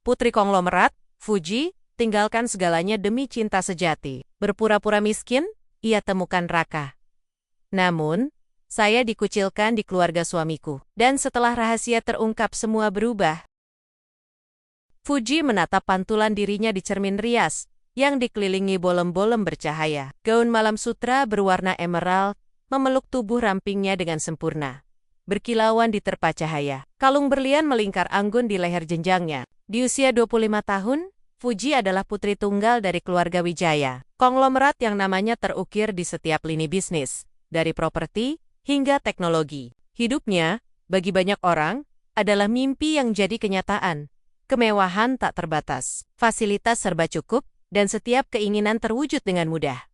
Putri konglomerat, Fuji, tinggalkan segalanya demi cinta sejati. Berpura-pura miskin, ia temukan Raka. Namun, saya dikucilkan di keluarga suamiku. Dan setelah rahasia terungkap semua berubah. Fuji menatap pantulan dirinya di cermin rias, yang dikelilingi bolem-bolem bercahaya. Gaun malam sutra berwarna emerald, memeluk tubuh rampingnya dengan sempurna. Berkilauan diterpa cahaya. Kalung berlian melingkar anggun di leher jenjangnya. Di usia 25 tahun, Fuji adalah putri tunggal dari keluarga Wijaya. Konglomerat yang namanya terukir di setiap lini bisnis, dari properti hingga teknologi. Hidupnya, bagi banyak orang, adalah mimpi yang jadi kenyataan. Kemewahan tak terbatas, fasilitas serba cukup, dan setiap keinginan terwujud dengan mudah.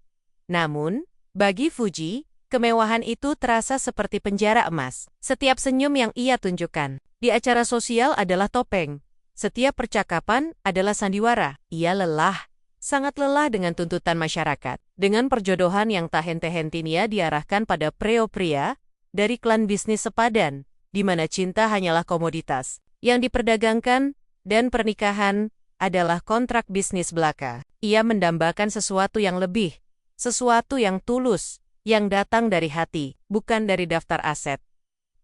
Namun, bagi Fuji, kemewahan itu terasa seperti penjara emas. Setiap senyum yang ia tunjukkan di acara sosial adalah topeng. Setiap percakapan adalah sandiwara. Ia lelah, sangat lelah dengan tuntutan masyarakat. Dengan perjodohan yang tak henti-hentinya diarahkan pada pria dari klan bisnis sepadan, di mana cinta hanyalah komoditas yang diperdagangkan, dan pernikahan adalah kontrak bisnis belaka. Ia mendambakan sesuatu yang lebih, sesuatu yang tulus, yang datang dari hati, bukan dari daftar aset.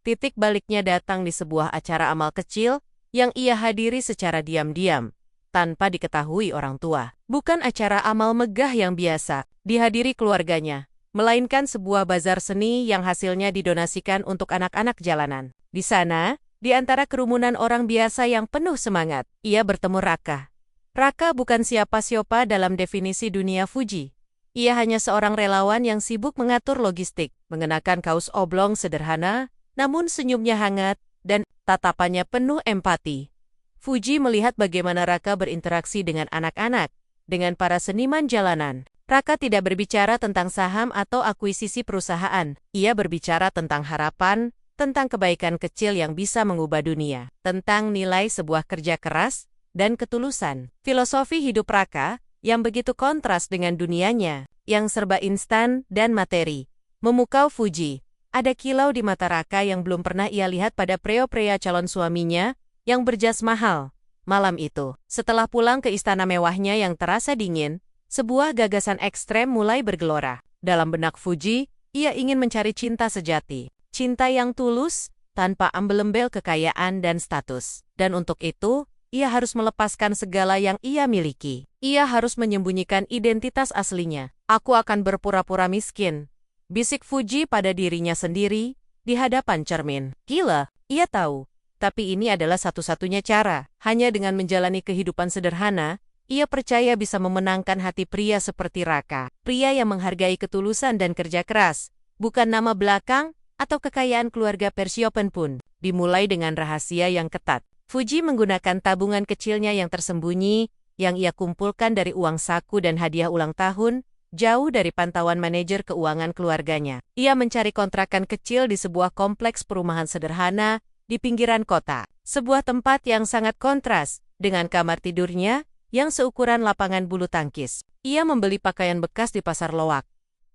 Titik baliknya datang di sebuah acara amal kecil yang ia hadiri secara diam-diam, tanpa diketahui orang tua. Bukan acara amal megah yang biasa dihadiri keluarganya, melainkan sebuah bazar seni yang hasilnya didonasikan untuk anak-anak jalanan. Di sana, di antara kerumunan orang biasa yang penuh semangat, ia bertemu Raka. Raka bukan siapa-siapa dalam definisi dunia Fuji. Ia hanya seorang relawan yang sibuk mengatur logistik, mengenakan kaos oblong sederhana, namun senyumnya hangat, dan tatapannya penuh empati. Fuji melihat bagaimana Raka berinteraksi dengan anak-anak, dengan para seniman jalanan. Raka tidak berbicara tentang saham atau akuisisi perusahaan. Ia berbicara tentang harapan, tentang kebaikan kecil yang bisa mengubah dunia, tentang nilai sebuah kerja keras dan ketulusan. Filosofi hidup Raka yang begitu kontras dengan dunianya, yang serba instan dan materi, memukau Fuji. Ada kilau di mata Raka yang belum pernah ia lihat pada pria calon suaminya yang berjas mahal. Malam itu, setelah pulang ke istana mewahnya yang terasa dingin, sebuah gagasan ekstrem mulai bergelora. Dalam benak Fuji, ia ingin mencari cinta sejati. Cinta yang tulus, tanpa embel-embel kekayaan dan status. Dan untuk itu, ia harus melepaskan segala yang ia miliki. Ia harus menyembunyikan identitas aslinya. Aku akan berpura-pura miskin, bisik Fuji pada dirinya sendiri, di hadapan cermin. Gila, ia tahu. Tapi ini adalah satu-satunya cara. Hanya dengan menjalani kehidupan sederhana, ia percaya bisa memenangkan hati pria seperti Raka. Pria yang menghargai ketulusan dan kerja keras, bukan nama belakang atau kekayaan keluarga Persiopen pun. Dimulai dengan rahasia yang ketat. Fuji menggunakan tabungan kecilnya yang tersembunyi, yang ia kumpulkan dari uang saku dan hadiah ulang tahun, jauh dari pantauan manajer keuangan keluarganya. Ia mencari kontrakan kecil di sebuah kompleks perumahan sederhana di pinggiran kota. Sebuah tempat yang sangat kontras, dengan kamar tidurnya yang seukuran lapangan bulu tangkis. Ia membeli pakaian bekas di pasar loak,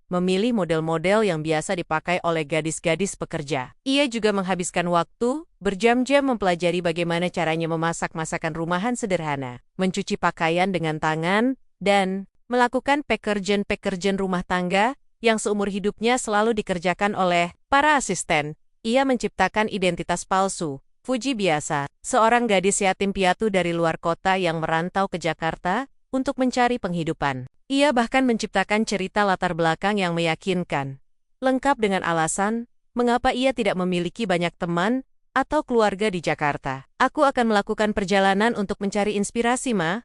memilih model-model yang biasa dipakai oleh gadis-gadis pekerja. Ia juga menghabiskan waktu berjam-jam mempelajari bagaimana caranya memasak masakan rumahan sederhana, mencuci pakaian dengan tangan, dan melakukan pekerjaan rumah tangga yang seumur hidupnya selalu dikerjakan oleh para asisten. Ia menciptakan identitas palsu, Fuji biasa, seorang gadis yatim piatu dari luar kota yang merantau ke Jakarta untuk mencari penghidupan. Ia bahkan menciptakan cerita latar belakang yang meyakinkan, lengkap dengan alasan mengapa ia tidak memiliki banyak teman atau keluarga di Jakarta. Aku akan melakukan perjalanan untuk mencari inspirasi, Ma,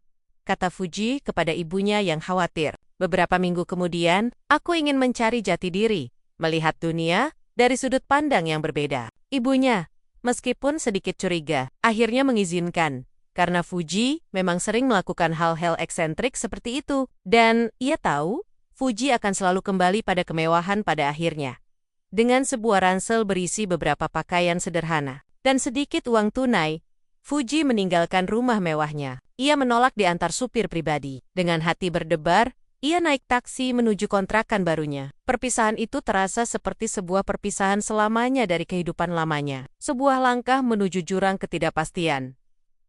kata Fuji kepada ibunya yang khawatir. Beberapa minggu kemudian, aku ingin mencari jati diri, melihat dunia dari sudut pandang yang berbeda. Ibunya, meskipun sedikit curiga, akhirnya mengizinkan. Karena Fuji memang sering melakukan hal-hal eksentrik seperti itu. Dan ia tahu, Fuji akan selalu kembali pada kemewahan pada akhirnya. Dengan sebuah ransel berisi beberapa pakaian sederhana dan sedikit uang tunai, Fuji meninggalkan rumah mewahnya. Ia menolak diantar supir pribadi. Dengan hati berdebar, ia naik taksi menuju kontrakan barunya. Perpisahan itu terasa seperti sebuah perpisahan selamanya dari kehidupan lamanya. Sebuah langkah menuju jurang ketidakpastian.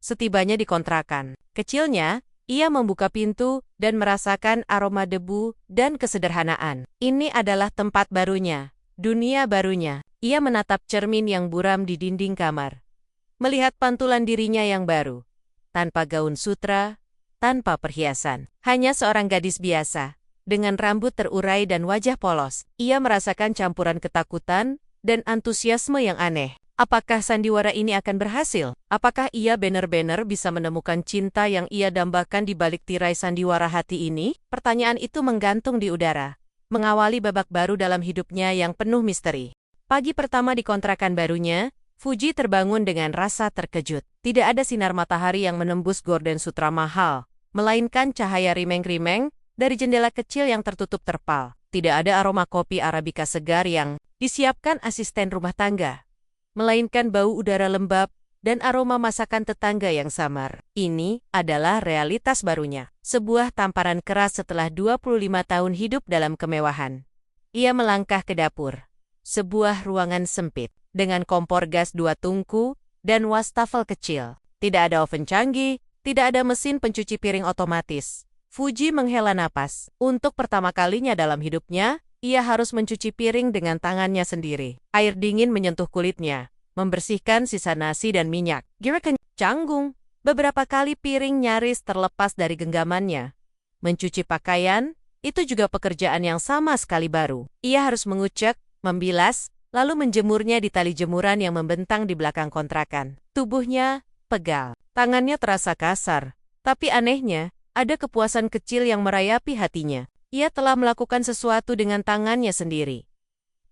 Setibanya di kontrakan kecilnya, ia membuka pintu dan merasakan aroma debu dan kesederhanaan. Ini adalah tempat barunya, dunia barunya. Ia menatap cermin yang buram di dinding kamar. Melihat pantulan dirinya yang baru. Tanpa gaun sutra, tanpa perhiasan. Hanya seorang gadis biasa, dengan rambut terurai dan wajah polos. Ia merasakan campuran ketakutan dan antusiasme yang aneh. Apakah sandiwara ini akan berhasil? Apakah ia benar-benar bisa menemukan cinta yang ia dambakan di balik tirai sandiwara hati ini? Pertanyaan itu menggantung di udara, mengawali babak baru dalam hidupnya yang penuh misteri. Pagi pertama di kontrakan barunya, Fuji terbangun dengan rasa terkejut. Tidak ada sinar matahari yang menembus gorden sutra mahal, melainkan cahaya rimeng-rimeng dari jendela kecil yang tertutup terpal. Tidak ada aroma kopi Arabica segar yang disiapkan asisten rumah tangga, melainkan bau udara lembab dan aroma masakan tetangga yang samar. Ini adalah realitas barunya. Sebuah tamparan keras setelah 25 tahun hidup dalam kemewahan. Ia melangkah ke dapur. Sebuah ruangan sempit, dengan kompor gas 2 tungku dan wastafel kecil. Tidak ada oven canggih, tidak ada mesin pencuci piring otomatis. Fuji menghela napas. Untuk pertama kalinya dalam hidupnya, ia harus mencuci piring dengan tangannya sendiri. Air dingin menyentuh kulitnya, membersihkan sisa nasi dan minyak. Gerakan canggung. Beberapa kali piring nyaris terlepas dari genggamannya. Mencuci pakaian, itu juga pekerjaan yang sama sekali baru. Ia harus mengucek, membilas, lalu menjemurnya di tali jemuran yang membentang di belakang kontrakan. Tubuhnya pegal. Tangannya terasa kasar. Tapi anehnya, ada kepuasan kecil yang merayapi hatinya. Ia telah melakukan sesuatu dengan tangannya sendiri.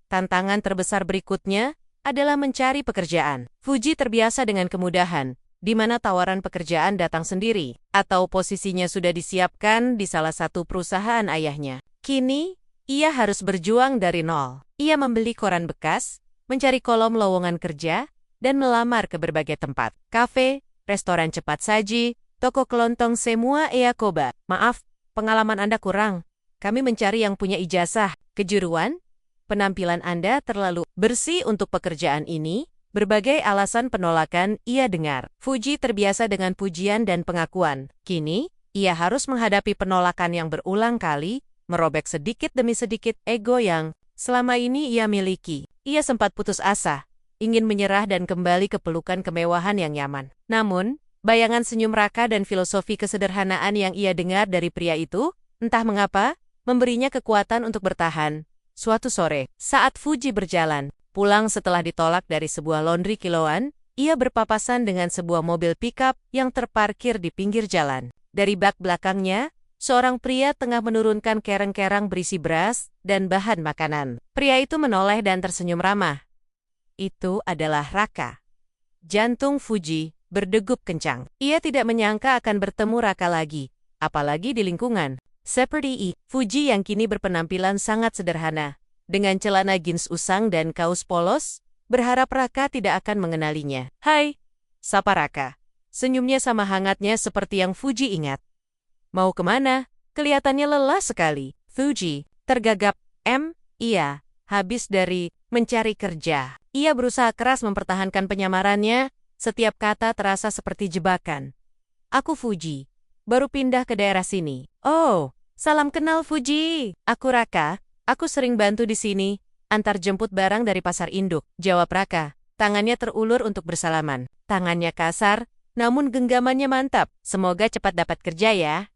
Tantangan terbesar berikutnya adalah mencari pekerjaan. Fuji terbiasa dengan kemudahan, di mana tawaran pekerjaan datang sendiri, atau posisinya sudah disiapkan di salah satu perusahaan ayahnya. Kini, ia harus berjuang dari nol. Ia membeli koran bekas, mencari kolom lowongan kerja, dan melamar ke berbagai tempat. Kafe, restoran cepat saji, toko kelontong semua Eakoba. Maaf, pengalaman Anda kurang. Kami mencari yang punya ijazah. Kejuruan? Penampilan Anda terlalu bersih untuk pekerjaan ini. Berbagai alasan penolakan ia dengar. Fuji terbiasa dengan pujian dan pengakuan. Kini, ia harus menghadapi penolakan yang berulang kali, merobek sedikit demi sedikit ego yang selama ini ia miliki. Ia sempat putus asa, ingin menyerah dan kembali ke pelukan kemewahan yang nyaman. Namun, bayangan senyum Raka dan filosofi kesederhanaan yang ia dengar dari pria itu, entah mengapa, memberinya kekuatan untuk bertahan. Suatu sore, saat Fuji berjalan, pulang setelah ditolak dari sebuah laundry kiloan, ia berpapasan dengan sebuah mobil pickup yang terparkir di pinggir jalan. Dari bak belakangnya, seorang pria tengah menurunkan kereng-kereng berisi beras dan bahan makanan. Pria itu menoleh dan tersenyum ramah. Itu adalah Raka. Jantung Fuji berdegup kencang. Ia tidak menyangka akan bertemu Raka lagi, apalagi di lingkungan seperti Fuji yang kini berpenampilan sangat sederhana, dengan celana jeans usang dan kaos polos, berharap Raka tidak akan mengenalinya. Hai, sapa Raka. Senyumnya sama hangatnya seperti yang Fuji ingat. Mau kemana? Kelihatannya lelah sekali. Fuji tergagap. Iya, habis dari mencari kerja. Ia berusaha keras mempertahankan penyamarannya, setiap kata terasa seperti jebakan. Aku Fuji, baru pindah ke daerah sini. Oh, salam kenal Fuji. Aku Raka, aku sering bantu di sini, antar jemput barang dari pasar induk. Jawab Raka, tangannya terulur untuk bersalaman. Tangannya kasar, namun genggamannya mantap. Semoga cepat dapat kerja ya.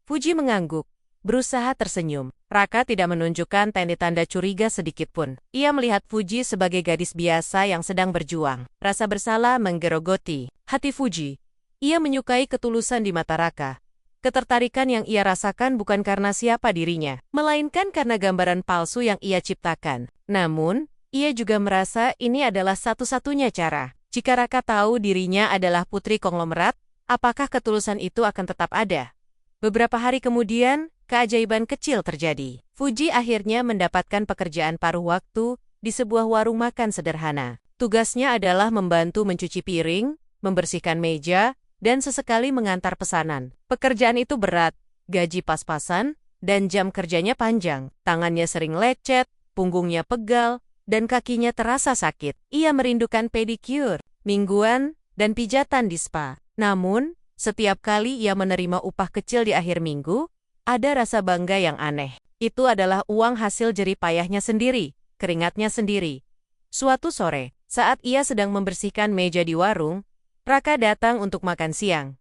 Fuji mengangguk, berusaha tersenyum. Raka tidak menunjukkan tanda-tanda curiga sedikitpun. Ia melihat Fuji sebagai gadis biasa yang sedang berjuang. Rasa bersalah menggerogoti hati Fuji. Ia menyukai ketulusan di mata Raka. Ketertarikan yang ia rasakan bukan karena siapa dirinya, melainkan karena gambaran palsu yang ia ciptakan. Namun, ia juga merasa ini adalah satu-satunya cara. Jika Raka tahu dirinya adalah putri konglomerat, apakah ketulusan itu akan tetap ada? Beberapa hari kemudian, keajaiban kecil terjadi. Fuji akhirnya mendapatkan pekerjaan paruh waktu di sebuah warung makan sederhana. Tugasnya adalah membantu mencuci piring, membersihkan meja, dan sesekali mengantar pesanan. Pekerjaan itu berat, gaji pas-pasan, dan jam kerjanya panjang. Tangannya sering lecet, punggungnya pegal, dan kakinya terasa sakit. Ia merindukan pedicure, mingguan, dan pijatan di spa. Namun, setiap kali ia menerima upah kecil di akhir minggu, ada rasa bangga yang aneh. Itu adalah uang hasil jerih payahnya sendiri, keringatnya sendiri. Suatu sore, saat ia sedang membersihkan meja di warung, Raka datang untuk makan siang.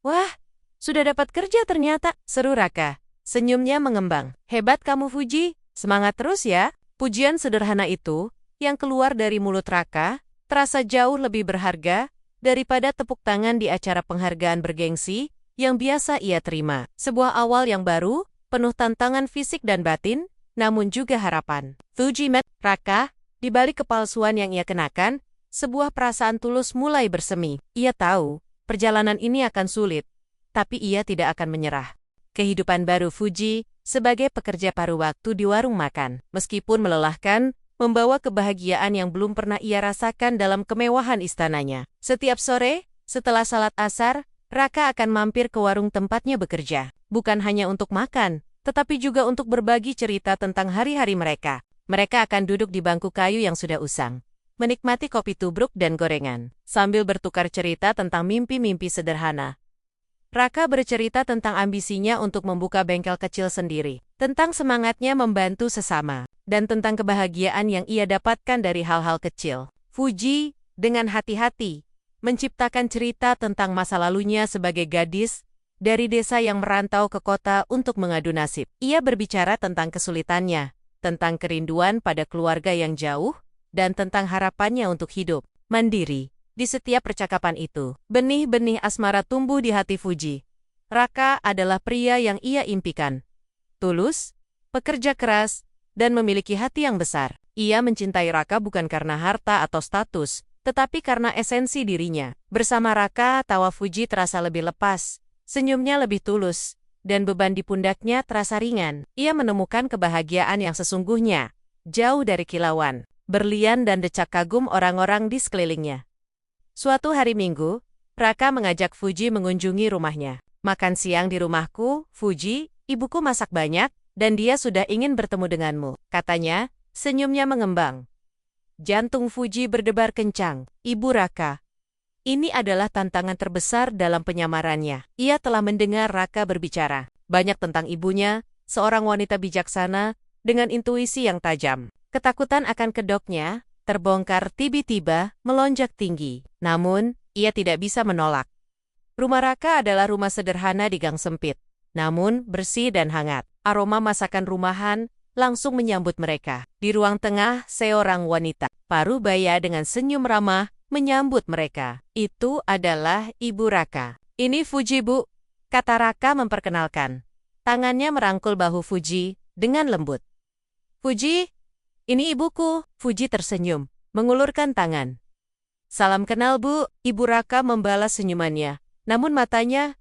"Wah, sudah dapat kerja ternyata," seru Raka. Senyumnya mengembang. "Hebat kamu, Fuji. Semangat terus ya." Pujian sederhana itu, yang keluar dari mulut Raka, terasa jauh lebih berharga daripada tepuk tangan di acara penghargaan bergengsi yang biasa ia terima. Sebuah awal yang baru, penuh tantangan fisik dan batin, namun juga harapan. Fuji met Raka, di balik kepalsuan yang ia kenakan, sebuah perasaan tulus mulai bersemi. Ia tahu, perjalanan ini akan sulit, tapi ia tidak akan menyerah. Kehidupan baru Fuji sebagai pekerja paruh waktu di warung makan, meskipun melelahkan, membawa kebahagiaan yang belum pernah ia rasakan dalam kemewahan istananya. Setiap sore, setelah salat asar, Raka akan mampir ke warung tempatnya bekerja. Bukan hanya untuk makan, tetapi juga untuk berbagi cerita tentang hari-hari mereka. Mereka akan duduk di bangku kayu yang sudah usang, menikmati kopi tubruk dan gorengan, sambil bertukar cerita tentang mimpi-mimpi sederhana. Raka bercerita tentang ambisinya untuk membuka bengkel kecil sendiri, tentang semangatnya membantu sesama, dan tentang kebahagiaan yang ia dapatkan dari hal-hal kecil. Fuji, dengan hati-hati, menciptakan cerita tentang masa lalunya sebagai gadis dari desa yang merantau ke kota untuk mengadu nasib. Ia berbicara tentang kesulitannya, tentang kerinduan pada keluarga yang jauh, dan tentang harapannya untuk hidup mandiri. Di setiap percakapan itu, benih-benih asmara tumbuh di hati Fuji. Raka adalah pria yang ia impikan. Tulus, pekerja keras, dan memiliki hati yang besar. Ia mencintai Raka bukan karena harta atau status, tetapi karena esensi dirinya. Bersama Raka, tawa Fuji terasa lebih lepas, senyumnya lebih tulus, dan beban di pundaknya terasa ringan. Ia menemukan kebahagiaan yang sesungguhnya, jauh dari kilauan, berlian dan decak kagum orang-orang di sekelilingnya. Suatu hari Minggu, Raka mengajak Fuji mengunjungi rumahnya. "Makan siang di rumahku, Fuji, ibuku masak banyak, dan dia sudah ingin bertemu denganmu," katanya, senyumnya mengembang. Jantung Fuji berdebar kencang. Ibu Raka. Ini adalah tantangan terbesar dalam penyamarannya. Ia telah mendengar Raka berbicara banyak tentang ibunya, seorang wanita bijaksana dengan intuisi yang tajam. Ketakutan akan kedoknya terbongkar tiba-tiba melonjak tinggi. Namun, ia tidak bisa menolak. Rumah Raka adalah rumah sederhana di gang sempit, namun bersih dan hangat. Aroma masakan rumahan langsung menyambut mereka. Di ruang tengah, seorang wanita paruh baya dengan senyum ramah menyambut mereka. Itu adalah Ibu Raka. "Ini Fuji, Bu," kata Raka memperkenalkan. Tangannya merangkul bahu Fuji dengan lembut. "Fuji, ini ibuku." Fuji tersenyum, mengulurkan tangan. "Salam kenal, Bu." Ibu Raka membalas senyumannya. Namun matanya,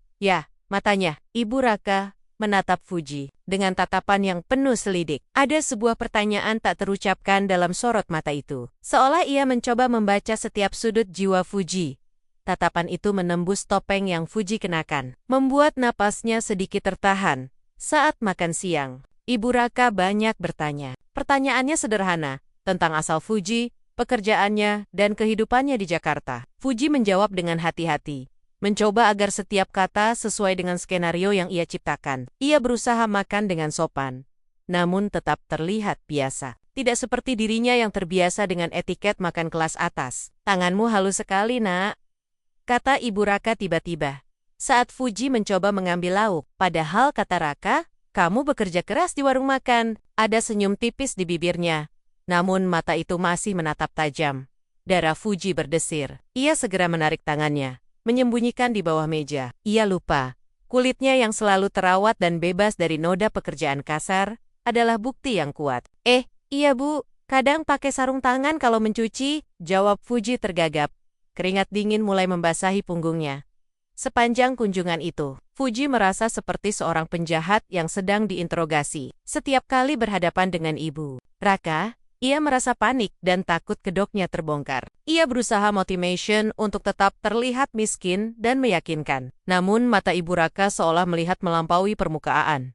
Ibu Raka menatap Fuji dengan tatapan yang penuh selidik. Ada sebuah pertanyaan tak terucapkan dalam sorot mata itu. Seolah ia mencoba membaca setiap sudut jiwa Fuji. Tatapan itu menembus topeng yang Fuji kenakan, membuat napasnya sedikit tertahan. Saat makan siang, Ibu Raka banyak bertanya. Pertanyaannya sederhana, tentang asal Fuji, pekerjaannya, dan kehidupannya di Jakarta. Fuji menjawab dengan hati-hati, mencoba agar setiap kata sesuai dengan skenario yang ia ciptakan. Ia berusaha makan dengan sopan, namun tetap terlihat biasa. Tidak seperti dirinya yang terbiasa dengan etiket makan kelas atas. "Tanganmu halus sekali, Nak," kata Ibu Raka tiba-tiba. Saat Fuji mencoba mengambil lauk, padahal kata Raka, "Kamu bekerja keras di warung makan." Ada senyum tipis di bibirnya, namun mata itu masih menatap tajam. Darah Fuji berdesir. Ia segera menarik tangannya, menyembunyikan di bawah meja. Ia lupa, kulitnya yang selalu terawat dan bebas dari noda pekerjaan kasar, adalah bukti yang kuat. Iya Bu, kadang pakai sarung tangan kalau mencuci," jawab Fuji tergagap. Keringat dingin mulai membasahi punggungnya. Sepanjang kunjungan itu, Fuji merasa seperti seorang penjahat yang sedang diinterogasi. Setiap kali berhadapan dengan Ibu Raka, ia merasa panik dan takut kedoknya terbongkar. Ia berusaha motivation untuk tetap terlihat miskin dan meyakinkan. Namun mata Ibu Raka seolah melihat melampaui permukaan.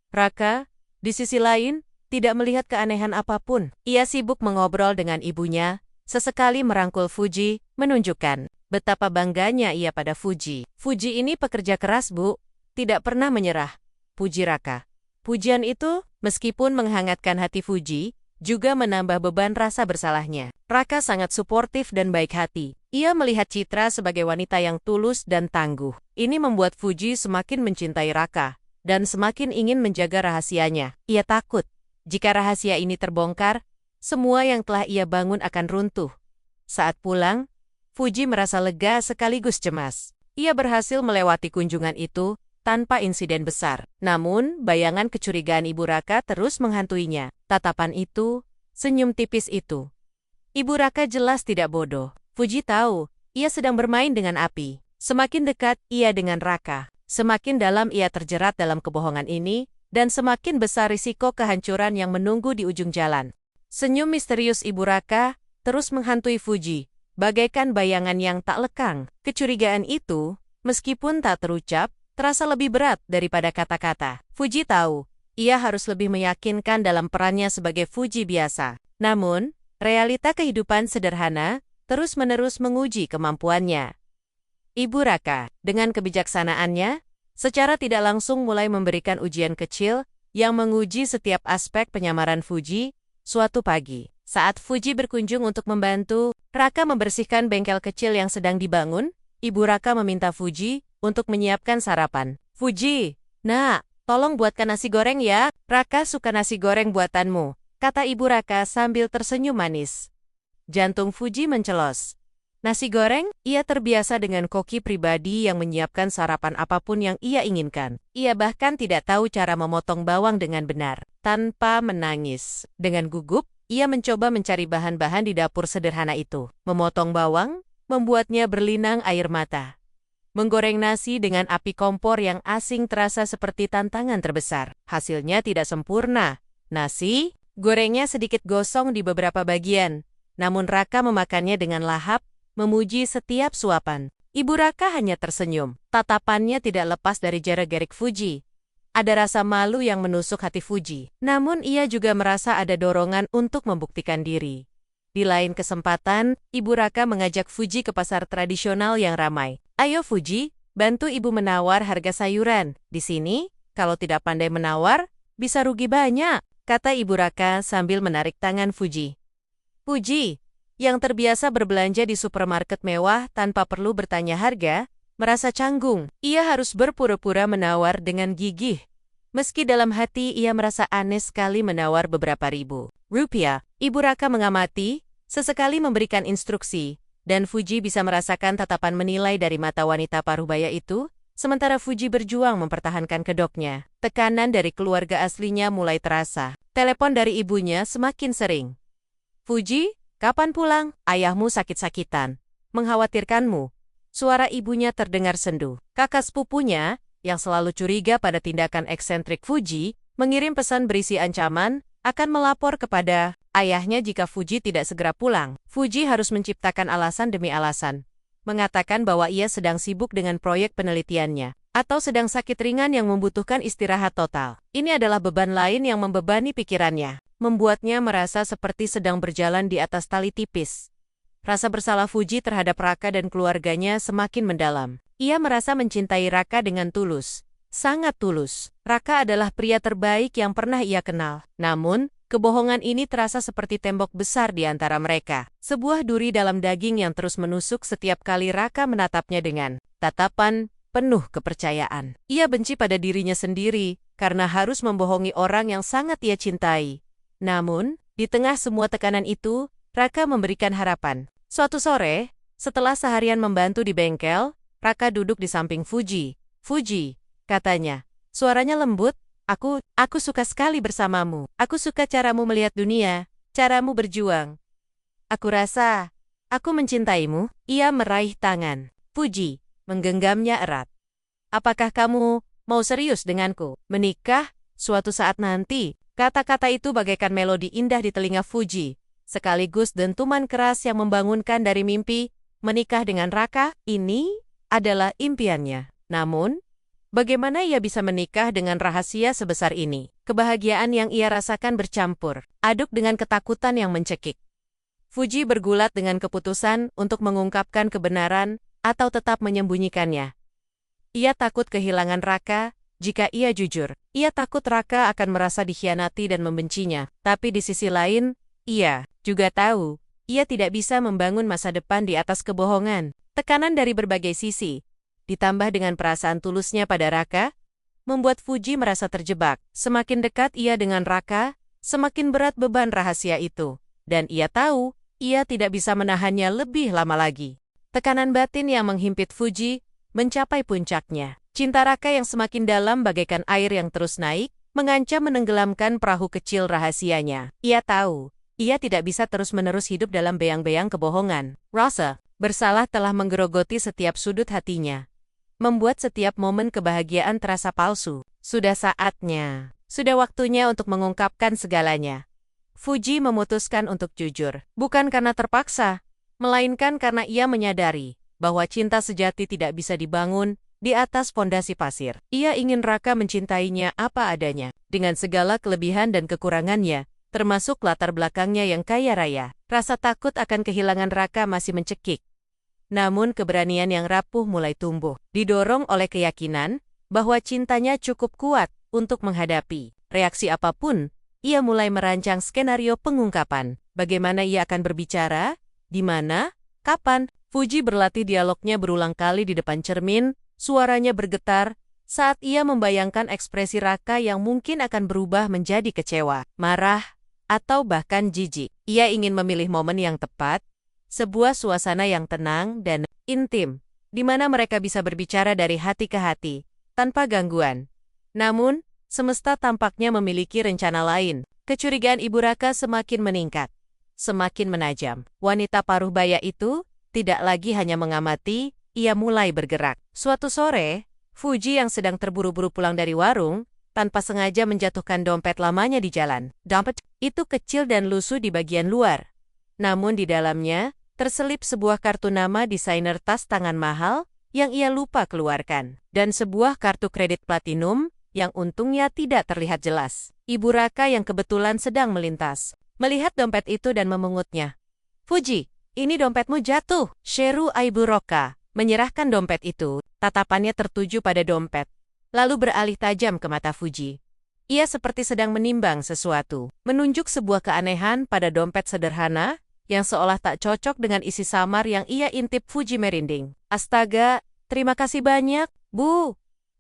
Raka, di sisi lain, tidak melihat keanehan apapun. Ia sibuk mengobrol dengan ibunya, sesekali merangkul Fuji, menunjukkan betapa bangganya ia pada Fuji. Fuji ini pekerja keras, Bu. Tidak pernah menyerah. Puji Raka. Pujian itu, meskipun menghangatkan hati Fuji, juga menambah beban rasa bersalahnya. Raka sangat suportif dan baik hati. Ia melihat Citra sebagai wanita yang tulus dan tangguh. Ini membuat Fuji semakin mencintai Raka, dan semakin ingin menjaga rahasianya. Ia takut, jika rahasia ini terbongkar, semua yang telah ia bangun akan runtuh. Saat pulang, Fuji merasa lega sekaligus cemas. Ia berhasil melewati kunjungan itu tanpa insiden besar. Namun, bayangan kecurigaan Ibu Raka terus menghantuinya. Tatapan itu, senyum tipis itu. Ibu Raka jelas tidak bodoh. Fuji tahu, ia sedang bermain dengan api. Semakin dekat ia dengan Raka, semakin dalam ia terjerat dalam kebohongan ini, dan semakin besar risiko kehancuran yang menunggu di ujung jalan. Senyum misterius Ibu Raka terus menghantui Fuji, bagaikan bayangan yang tak lekang. Kecurigaan itu, meskipun tak terucap, terasa lebih berat daripada kata-kata. Fuji tahu, ia harus lebih meyakinkan dalam perannya sebagai Fuji biasa. Namun, realita kehidupan sederhana terus-menerus menguji kemampuannya. Ibu Raka, dengan kebijaksanaannya, secara tidak langsung mulai memberikan ujian kecil yang menguji setiap aspek penyamaran Fuji. Suatu pagi, saat Fuji berkunjung untuk membantu Raka membersihkan bengkel kecil yang sedang dibangun, Ibu Raka meminta Fuji untuk menyiapkan sarapan. Fuji, nak, tolong buatkan nasi goreng ya. Raka suka nasi goreng buatanmu, kata Ibu Raka sambil tersenyum manis. Jantung Fuji mencelos. Nasi goreng, ia terbiasa dengan koki pribadi yang menyiapkan sarapan apapun yang ia inginkan. Ia bahkan tidak tahu cara memotong bawang dengan benar. Tanpa menangis, dengan gugup, ia mencoba mencari bahan-bahan di dapur sederhana itu. Memotong bawang membuatnya berlinang air mata. Menggoreng nasi dengan api kompor yang asing terasa seperti tantangan terbesar. Hasilnya tidak sempurna. Nasi gorengnya sedikit gosong di beberapa bagian. Namun Raka memakannya dengan lahap, memuji setiap suapan. Ibu Raka hanya tersenyum. Tatapannya tidak lepas dari gerak-gerik Fuji. Ada rasa malu yang menusuk hati Fuji. Namun ia juga merasa ada dorongan untuk membuktikan diri. Di lain kesempatan, Ibu Raka mengajak Fuji ke pasar tradisional yang ramai. Ayo Fuji, bantu ibu menawar harga sayuran. Di sini, kalau tidak pandai menawar, bisa rugi banyak, kata Ibu Raka sambil menarik tangan Fuji. Fuji, yang terbiasa berbelanja di supermarket mewah tanpa perlu bertanya harga, merasa canggung. Ia harus berpura-pura menawar dengan gigih. Meski dalam hati ia merasa aneh sekali menawar beberapa ribu rupiah. Ibu Raka mengamati, sesekali memberikan instruksi, dan Fuji bisa merasakan tatapan menilai dari mata wanita parubaya itu, sementara Fuji berjuang mempertahankan kedoknya. Tekanan dari keluarga aslinya mulai terasa. Telepon dari ibunya semakin sering. Fuji, kapan pulang? Ayahmu sakit-sakitan. Mengkhawatirkanmu. Suara ibunya terdengar sendu. Kakak sepupunya, yang selalu curiga pada tindakan eksentrik Fuji, mengirim pesan berisi ancaman, akan melapor kepada ayahnya jika Fuji tidak segera pulang. Fuji harus menciptakan alasan demi alasan. Mengatakan bahwa ia sedang sibuk dengan proyek penelitiannya, atau sedang sakit ringan yang membutuhkan istirahat total. Ini adalah beban lain yang membebani pikirannya, membuatnya merasa seperti sedang berjalan di atas tali tipis. Rasa bersalah Fuji terhadap Raka dan keluarganya semakin mendalam. Ia merasa mencintai Raka dengan tulus. Sangat tulus. Raka adalah pria terbaik yang pernah ia kenal. Namun, kebohongan ini terasa seperti tembok besar di antara mereka. Sebuah duri dalam daging yang terus menusuk setiap kali Raka menatapnya dengan tatapan penuh kepercayaan. Ia benci pada dirinya sendiri, karena harus membohongi orang yang sangat ia cintai. Namun, di tengah semua tekanan itu, Raka memberikan harapan. Suatu sore, setelah seharian membantu di bengkel, Raka duduk di samping Fuji. Fuji, katanya, suaranya lembut, aku suka sekali bersamamu. Aku suka caramu melihat dunia, caramu berjuang. Aku rasa, aku mencintaimu. Ia meraih tangan Fuji, menggenggamnya erat. Apakah kamu mau serius denganku? Menikah, suatu saat nanti. Kata-kata itu bagaikan melodi indah di telinga Fuji, sekaligus dentuman keras yang membangunkan dari mimpi. Menikah dengan Raka, ini adalah impiannya. Namun, bagaimana ia bisa menikah dengan rahasia sebesar ini? Kebahagiaan yang ia rasakan bercampur aduk dengan ketakutan yang mencekik. Fuji bergulat dengan keputusan untuk mengungkapkan kebenaran atau tetap menyembunyikannya. Ia takut kehilangan Raka jika ia jujur. Ia takut Raka akan merasa dikhianati dan membencinya. Tapi di sisi lain, ia juga tahu ia tidak bisa membangun masa depan di atas kebohongan. Tekanan dari berbagai sisi, ditambah dengan perasaan tulusnya pada Raka, membuat Fuji merasa terjebak. Semakin dekat ia dengan Raka, semakin berat beban rahasia itu. Dan ia tahu, ia tidak bisa menahannya lebih lama lagi. Tekanan batin yang menghimpit Fuji mencapai puncaknya. Cinta Raka yang semakin dalam bagaikan air yang terus naik, mengancam menenggelamkan perahu kecil rahasianya. Ia tahu, ia tidak bisa terus-menerus hidup dalam beang-beang kebohongan. Rasa bersalah telah menggerogoti setiap sudut hatinya, membuat setiap momen kebahagiaan terasa palsu. Sudah saatnya, sudah waktunya untuk mengungkapkan segalanya. Fuji memutuskan untuk jujur, bukan karena terpaksa, melainkan karena ia menyadari bahwa cinta sejati tidak bisa dibangun di atas fondasi pasir. Ia ingin Raka mencintainya apa adanya, dengan segala kelebihan dan kekurangannya, termasuk latar belakangnya yang kaya raya. Rasa takut akan kehilangan Raka masih mencekik. Namun keberanian yang rapuh mulai tumbuh, didorong oleh keyakinan bahwa cintanya cukup kuat untuk menghadapi reaksi apapun. Ia mulai merancang skenario pengungkapan. Bagaimana ia akan berbicara, di mana, kapan. Fuji berlatih dialognya berulang kali di depan cermin, suaranya bergetar saat ia membayangkan ekspresi Raka yang mungkin akan berubah menjadi kecewa, marah, atau bahkan jijik. Ia ingin memilih momen yang tepat, sebuah suasana yang tenang dan intim, di mana mereka bisa berbicara dari hati ke hati, tanpa gangguan. Namun, semesta tampaknya memiliki rencana lain. Kecurigaan Ibu Raka semakin meningkat, semakin menajam. Wanita paruh baya itu tidak lagi hanya mengamati, ia mulai bergerak. Suatu sore, Fuji yang sedang terburu-buru pulang dari warung, tanpa sengaja menjatuhkan dompet lamanya di jalan. Dompet itu kecil dan lusuh di bagian luar. Namun di dalamnya, terselip sebuah kartu nama desainer tas tangan mahal yang ia lupa keluarkan. Dan sebuah kartu kredit platinum yang untungnya tidak terlihat jelas. Ibu Raka yang kebetulan sedang melintas, melihat dompet itu dan memengutnya. Fuji, ini dompetmu jatuh. Sheru Ibu Raka menyerahkan dompet itu, tatapannya tertuju pada dompet, lalu beralih tajam ke mata Fuji. Ia seperti sedang menimbang sesuatu, menunjuk sebuah keanehan pada dompet sederhana, yang seolah tak cocok dengan isi samar yang ia intip. Fuji merinding. Astaga, terima kasih banyak, Bu.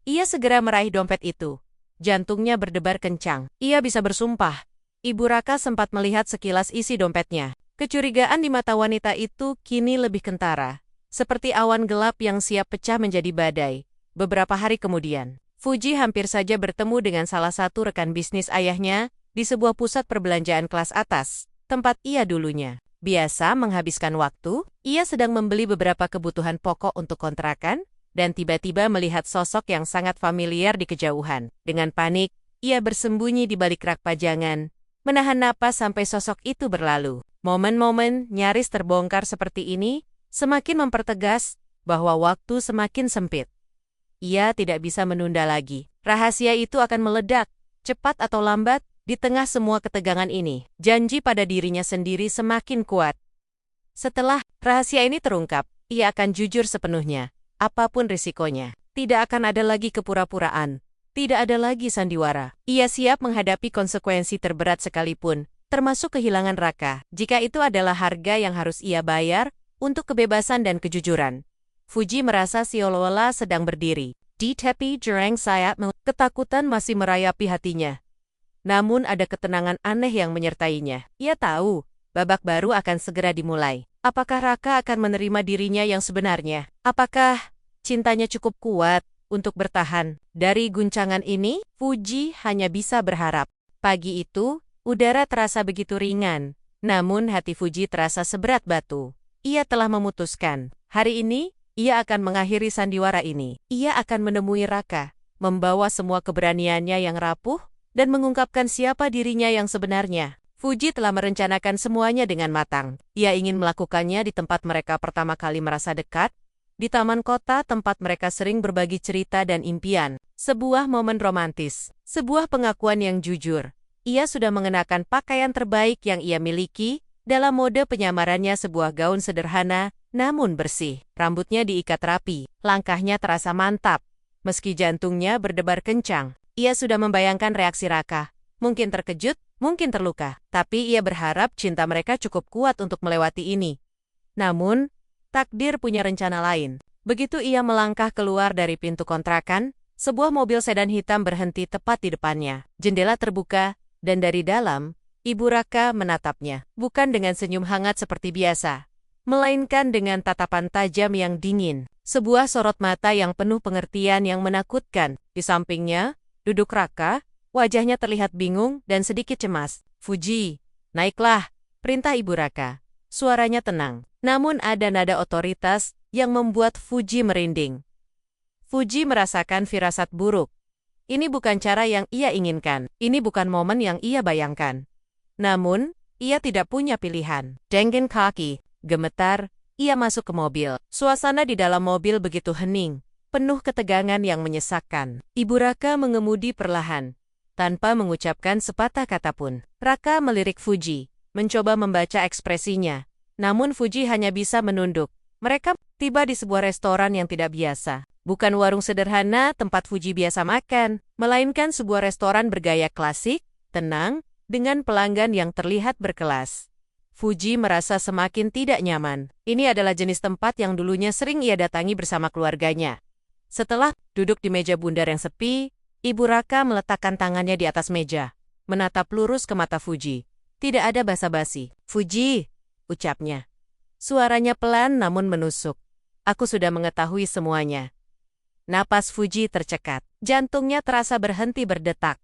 Ia segera meraih dompet itu. Jantungnya berdebar kencang. Ia bisa bersumpah. Ibu Raka sempat melihat sekilas isi dompetnya. Kecurigaan di mata wanita itu kini lebih kentara, seperti awan gelap yang siap pecah menjadi badai. Beberapa hari kemudian, Fuji hampir saja bertemu dengan salah satu rekan bisnis ayahnya di sebuah pusat perbelanjaan kelas atas, tempat ia dulunya biasa menghabiskan waktu. Ia sedang membeli beberapa kebutuhan pokok untuk kontrakan, dan tiba-tiba melihat sosok yang sangat familiar di kejauhan. Dengan panik, ia bersembunyi di balik rak pajangan, menahan napas sampai sosok itu berlalu. Momen-momen nyaris terbongkar seperti ini semakin mempertegas bahwa waktu semakin sempit. Ia tidak bisa menunda lagi. Rahasia itu akan meledak, cepat atau lambat, di tengah semua ketegangan ini. Janji pada dirinya sendiri semakin kuat. Setelah rahasia ini terungkap, ia akan jujur sepenuhnya. Apapun risikonya, tidak akan ada lagi kepura-puraan, tidak ada lagi sandiwara. Ia siap menghadapi konsekuensi terberat sekalipun, termasuk kehilangan Raka, jika itu adalah harga yang harus ia bayar untuk kebebasan dan kejujuran. Fuji merasa seolah-olah sedang berdiri di tepi jurang sayap. Ketakutan masih merayapi hatinya. Namun ada ketenangan aneh yang menyertainya. Ia tahu, babak baru akan segera dimulai. Apakah Raka akan menerima dirinya yang sebenarnya? Apakah cintanya cukup kuat untuk bertahan? Dari guncangan ini, Fuji hanya bisa berharap. Pagi itu, udara terasa begitu ringan, namun hati Fuji terasa seberat batu. Ia telah memutuskan, hari ini, ia akan mengakhiri sandiwara ini. Ia akan menemui Raka, membawa semua keberaniannya yang rapuh, dan mengungkapkan siapa dirinya yang sebenarnya. Fuji telah merencanakan semuanya dengan matang. Ia ingin melakukannya di tempat mereka pertama kali merasa dekat, di taman kota tempat mereka sering berbagi cerita dan impian. Sebuah momen romantis, sebuah pengakuan yang jujur. Ia sudah mengenakan pakaian terbaik yang ia miliki, Dalam mode penyamarannya sebuah gaun sederhana, namun bersih. Rambutnya diikat rapi, langkahnya terasa mantap. Meski jantungnya berdebar kencang, ia sudah membayangkan reaksi Raka. Mungkin terkejut, mungkin terluka, tapi ia berharap cinta mereka cukup kuat untuk melewati ini. Namun, takdir punya rencana lain. Begitu ia melangkah keluar dari pintu kontrakan, sebuah mobil sedan hitam berhenti tepat di depannya. Jendela terbuka, dan dari dalam, Ibu Raka menatapnya. Bukan dengan senyum hangat seperti biasa, melainkan dengan tatapan tajam yang dingin. Sebuah sorot mata yang penuh pengertian yang menakutkan. Di sampingnya, duduk Raka, wajahnya terlihat bingung dan sedikit cemas. "Fuji, naiklah," perintah Ibu Raka. Suaranya tenang, namun ada nada otoritas yang membuat Fuji merinding. Fuji merasakan firasat buruk. Ini bukan cara yang ia inginkan. Ini bukan momen yang ia bayangkan. Namun, ia tidak punya pilihan. Dengkin kaki, gemetar, ia masuk ke mobil. Suasana di dalam mobil begitu hening, penuh ketegangan yang menyesakkan. Ibu Raka mengemudi perlahan, tanpa mengucapkan sepatah kata pun. Raka melirik Fuji, mencoba membaca ekspresinya. Namun Fuji hanya bisa menunduk. Mereka tiba di sebuah restoran yang tidak biasa. Bukan warung sederhana tempat Fuji biasa makan, melainkan sebuah restoran bergaya klasik, tenang, dengan pelanggan yang terlihat berkelas. Fuji merasa semakin tidak nyaman. Ini adalah jenis tempat yang dulunya sering ia datangi bersama keluarganya. Setelah duduk di meja bundar yang sepi, Ibu Raka meletakkan tangannya di atas meja, menatap lurus ke mata Fuji. Tidak ada basa-basi. "Fuji," ucapnya. Suaranya pelan namun menusuk. "Aku sudah mengetahui semuanya." Napas Fuji tercekat. Jantungnya terasa berhenti berdetak.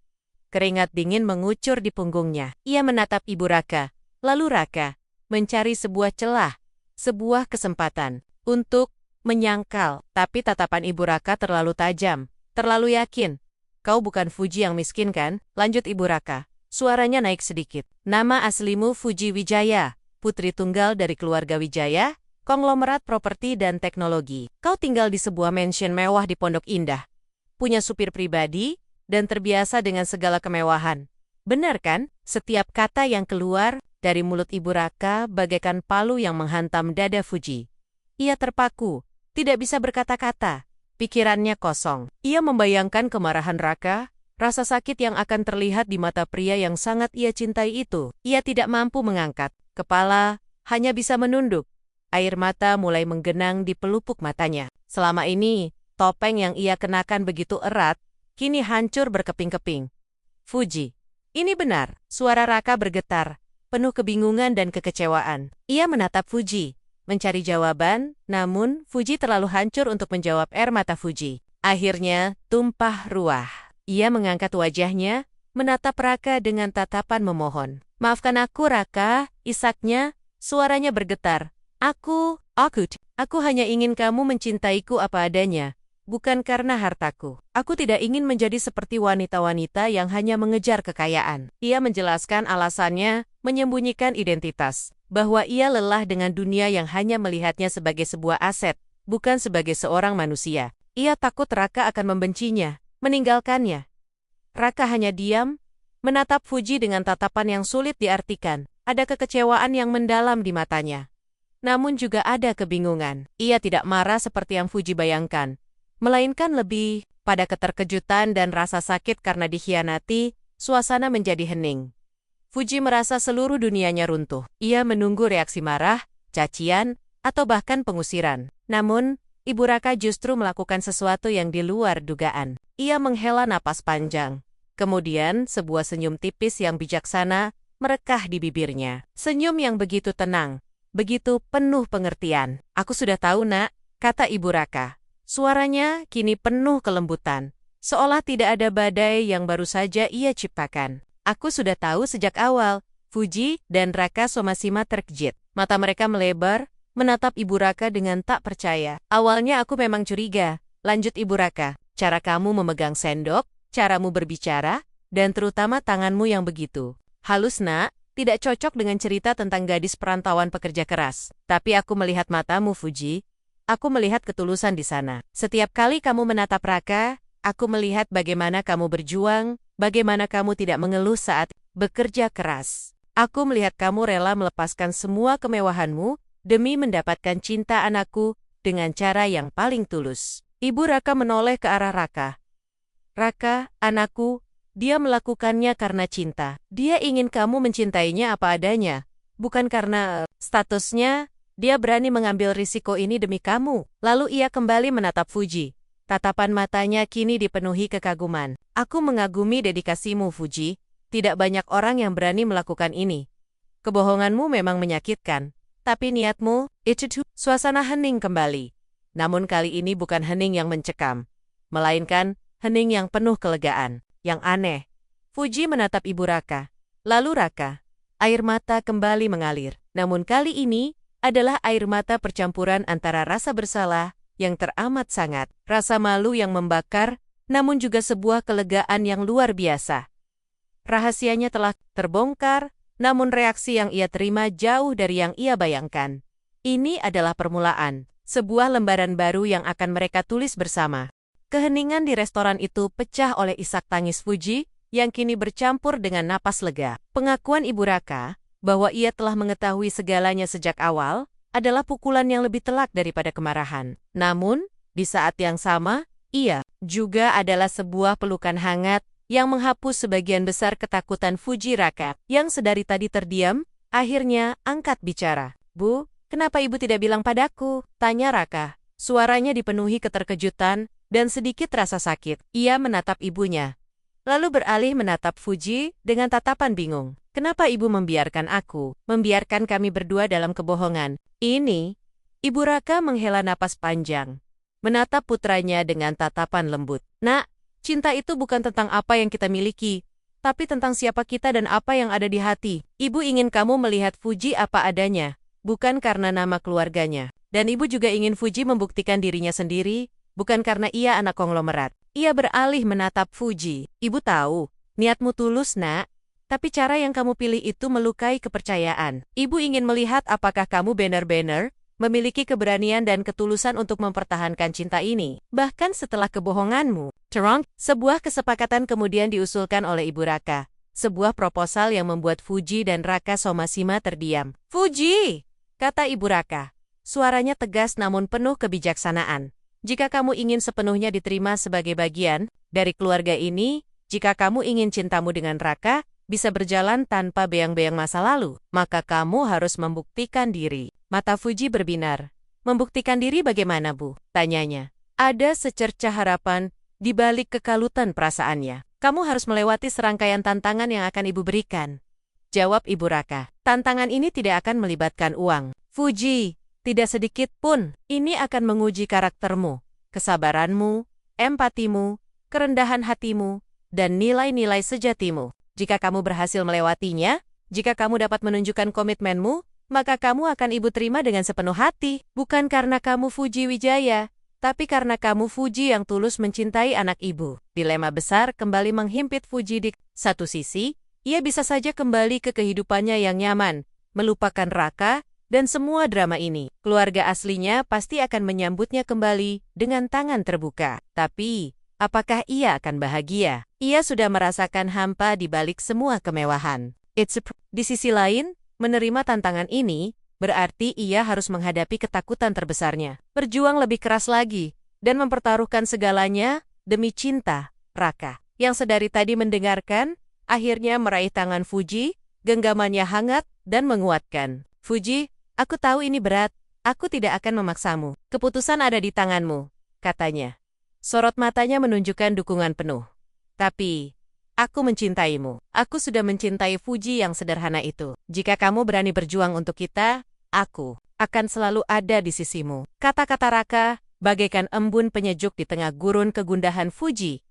Keringat dingin mengucur di punggungnya. Ia menatap Ibu Raka. Lalu Raka mencari sebuah celah, sebuah kesempatan untuk menyangkal. Tapi tatapan Ibu Raka terlalu tajam, terlalu yakin. "Kau bukan Fuji yang miskin kan?" lanjut Ibu Raka. Suaranya naik sedikit. "Nama aslimu Fuji Wijaya, putri tunggal dari keluarga Wijaya, konglomerat properti dan teknologi. Kau tinggal di sebuah mansion mewah di Pondok Indah. Punya supir pribadi, dan terbiasa dengan segala kemewahan. Benar kan?" Setiap kata yang keluar dari mulut Ibu Raka bagaikan palu yang menghantam dada Fuji. Ia terpaku, tidak bisa berkata-kata. Pikirannya kosong. Ia membayangkan kemarahan Raka, rasa sakit yang akan terlihat di mata pria yang sangat ia cintai itu. Ia tidak mampu mengangkat kepala, hanya bisa menunduk. Air mata mulai menggenang di pelupuk matanya. Selama ini, topeng yang ia kenakan begitu erat, kini hancur berkeping-keping. "Fuji, ini benar." Suara Raka bergetar, penuh kebingungan dan kekecewaan. Ia menatap Fuji, mencari jawaban, namun Fuji terlalu hancur untuk menjawab. Air mata Fuji akhirnya tumpah ruah. Ia mengangkat wajahnya, menatap Raka dengan tatapan memohon. "Maafkan aku, Raka," isaknya, suaranya bergetar. Aku hanya ingin kamu mencintaiku apa adanya, bukan karena hartaku. Aku tidak ingin menjadi seperti wanita-wanita yang hanya mengejar kekayaan." Ia menjelaskan alasannya, menyembunyikan identitas, bahwa ia lelah dengan dunia yang hanya melihatnya sebagai sebuah aset, bukan sebagai seorang manusia. Ia takut Raka akan membencinya, meninggalkannya. Raka hanya diam, menatap Fuji dengan tatapan yang sulit diartikan. Ada kekecewaan yang mendalam di matanya. Namun juga ada kebingungan. Ia tidak marah seperti yang Fuji bayangkan, melainkan lebih pada keterkejutan dan rasa sakit karena dikhianati. Suasana menjadi hening. Fuji merasa seluruh dunianya runtuh. Ia menunggu reaksi marah, cacian, atau bahkan pengusiran. Namun, Ibu Raka justru melakukan sesuatu yang di luar dugaan. Ia menghela napas panjang. Kemudian, sebuah senyum tipis yang bijaksana merekah di bibirnya. Senyum yang begitu tenang, begitu penuh pengertian. "Aku sudah tahu, Nak," kata Ibu Raka. Suaranya kini penuh kelembutan, seolah tidak ada badai yang baru saja ia ciptakan. "Aku sudah tahu sejak awal." Fuji dan Raka sama-sama terkejut. Mata mereka melebar, menatap Ibu Raka dengan tak percaya. "Awalnya aku memang curiga," lanjut Ibu Raka. "Cara kamu memegang sendok, caramu berbicara, dan terutama tanganmu yang begitu halus, Nak, tidak cocok dengan cerita tentang gadis perantauan pekerja keras. Tapi aku melihat matamu, Fuji. Aku melihat ketulusan di sana. Setiap kali kamu menatap Raka, aku melihat bagaimana kamu berjuang, bagaimana kamu tidak mengeluh saat bekerja keras. Aku melihat kamu rela melepaskan semua kemewahanmu demi mendapatkan cinta anakku dengan cara yang paling tulus. Ibu Raka menoleh ke arah Raka. Raka, anakku, dia melakukannya karena cinta. Dia ingin kamu mencintainya apa adanya. Bukan karena statusnya, dia berani mengambil risiko ini demi kamu. Lalu ia kembali menatap Fuji. Tatapan matanya kini dipenuhi kekaguman. Aku mengagumi dedikasimu, Fuji. Tidak banyak orang yang berani melakukan ini. Kebohonganmu memang menyakitkan, tapi niatmu, itu. Suasana hening kembali. Namun kali ini bukan hening yang mencekam, melainkan hening yang penuh kelegaan. Yang aneh, Fuji menatap Ibu Raka. Lalu Raka, air mata kembali mengalir. Namun kali ini adalah air mata percampuran antara rasa bersalah yang teramat sangat, rasa malu yang membakar, namun juga sebuah kelegaan yang luar biasa. Rahasianya telah terbongkar, namun reaksi yang ia terima jauh dari yang ia bayangkan. Ini adalah permulaan, sebuah lembaran baru yang akan mereka tulis bersama. Keheningan di restoran itu pecah oleh isak tangis Fuji, yang kini bercampur dengan napas lega. Pengakuan Ibu Raka, bahwa ia telah mengetahui segalanya sejak awal, adalah pukulan yang lebih telak daripada kemarahan. Namun, di saat yang sama, ia juga adalah sebuah pelukan hangat, yang menghapus sebagian besar ketakutan Fuji Raka, yang sedari tadi terdiam, akhirnya angkat bicara. Bu, kenapa ibu tidak bilang padaku? Tanya Raka. Suaranya dipenuhi keterkejutan, dan sedikit rasa sakit. Ia menatap ibunya. Lalu beralih menatap Fuji, dengan tatapan bingung. Kenapa ibu membiarkan aku, membiarkan kami berdua dalam kebohongan? Ini, Ibu Raka menghela napas panjang. Menatap putranya dengan tatapan lembut. Nak, cinta itu bukan tentang apa yang kita miliki, tapi tentang siapa kita dan apa yang ada di hati. Ibu ingin kamu melihat Fuji apa adanya, bukan karena nama keluarganya. Dan ibu juga ingin Fuji membuktikan dirinya sendiri, bukan karena ia anak konglomerat. Ia beralih menatap Fuji. Ibu tahu, niatmu tulus, nak. Tapi cara yang kamu pilih itu melukai kepercayaan. Ibu ingin melihat apakah kamu benar-benar memiliki keberanian dan ketulusan untuk mempertahankan cinta ini, bahkan setelah kebohonganmu. Sebuah kesepakatan kemudian diusulkan oleh Ibu Raka. Sebuah proposal yang membuat Fuji dan Raka Somasima terdiam. Fuji, kata Ibu Raka. Suaranya tegas namun penuh kebijaksanaan. Jika kamu ingin sepenuhnya diterima sebagai bagian dari keluarga ini, jika kamu ingin cintamu dengan Raka bisa berjalan tanpa beang-beang masa lalu, maka kamu harus membuktikan diri. Mata Fuji berbinar. Membuktikan diri bagaimana, Bu? Tanyanya. Ada secercah harapan di balik kekalutan perasaannya. Kamu harus melewati serangkaian tantangan yang akan Ibu berikan. Jawab Ibu Raka. Tantangan ini tidak akan melibatkan uang. Fuji, tidak sedikit pun. Ini akan menguji karaktermu, kesabaranmu, empatimu, kerendahan hatimu, dan nilai-nilai sejatimu. Jika kamu berhasil melewatinya, jika kamu dapat menunjukkan komitmenmu, maka kamu akan Ibu terima dengan sepenuh hati. Bukan karena kamu Fuji Wijaya, tapi karena kamu Fuji yang tulus mencintai anak Ibu. Dilema besar kembali menghimpit Fuji di satu sisi, ia bisa saja kembali ke kehidupannya yang nyaman, melupakan Raka, dan semua drama ini. Keluarga aslinya pasti akan menyambutnya kembali dengan tangan terbuka. Tapi, apakah ia akan bahagia? Ia sudah merasakan hampa di balik semua kemewahan. Di sisi lain, menerima tantangan ini, berarti ia harus menghadapi ketakutan terbesarnya. Berjuang lebih keras lagi, dan mempertaruhkan segalanya demi cinta, Raka. Yang sedari tadi mendengarkan, akhirnya meraih tangan Fuji, genggamannya hangat dan menguatkan. Fuji, aku tahu ini berat, aku tidak akan memaksamu. Keputusan ada di tanganmu, katanya. Sorot matanya menunjukkan dukungan penuh. Tapi, aku mencintaimu. Aku sudah mencintai Fuji yang sederhana itu. Jika kamu berani berjuang untuk kita, aku akan selalu ada di sisimu. Kata-kata Raka, bagaikan embun penyejuk di tengah gurun kegundahan Fuji.